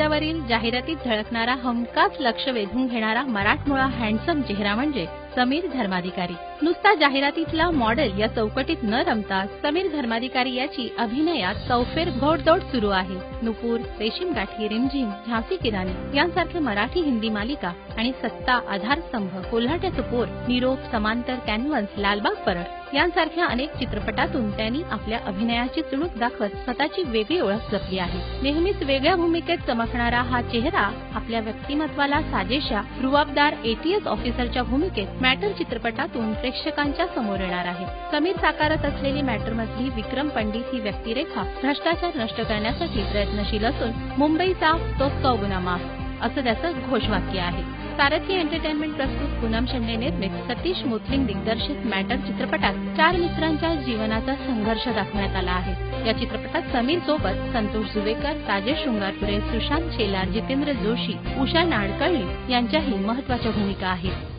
पडद्यावरील जाहिरातीत झळकणारा हमखास लक्ष वेधून घेणारा मराठमोळा हँडसम चेहरा म्हणजे समीर धर्माधिकारी। नुसता जाहिरातीतला मॉडेल या चौकटीत न रमता समीर धर्माधिकारी याची अभिनयात चौफेर घोडदौड सुरू आहे। नुपूर, रेशीम गाठी, रिमझिम, झांसी की राणी यांसारखे मराठी हिंदी मालिका आणि सत्ता, आधारस्तंभ, कोल्हाट्याचं पोर, निरोप, समांतर, कॅनव्हास, लालबाग परळ यांसारख्या अनेक चित्रपटातून त्यांनी आपल्या अभिनयाची चुणूक दाखवत स्वतःची वेगळी ओळख जपली आहे। नेहमीच वेगळ्या भूमिकेत चमकणारा हा चेहरा आपल्या व्यक्तिमत्वाला साजेशा रुबाबदार एटीएस ऑफिसरच्या भूमिकेत मॅटर चित्रपटातून प्रेक्षकांच्या समोर येणार आहे। समीर साकारत असलेली मॅटर मधली विक्रम पंडित ही व्यक्तिरेखा भ्रष्टाचार नष्ट करण्यासाठी प्रयत्नशील असून मुंबईचा तो कौगुना माफ असं त्याचं घोषवाक्य आहे। सारथी एंटरटेनमेंट प्रस्तुत पूनम शेंडे निर्मित सतीश मुथलिंग दिग्दर्शित मॅटर चित्रपटात 4 मित्रांच्या जीवनाचा संघर्ष दाखवण्यात आला आहे। या चित्रपटात समीर सोबत संतोष जुवेकर, राजेश शृंगारपुरे, सुशांत शेलार, जितेंद्र जोशी, उषा नाडकर्णी यांच्याही महत्त्वाच्या भूमिका आहेत।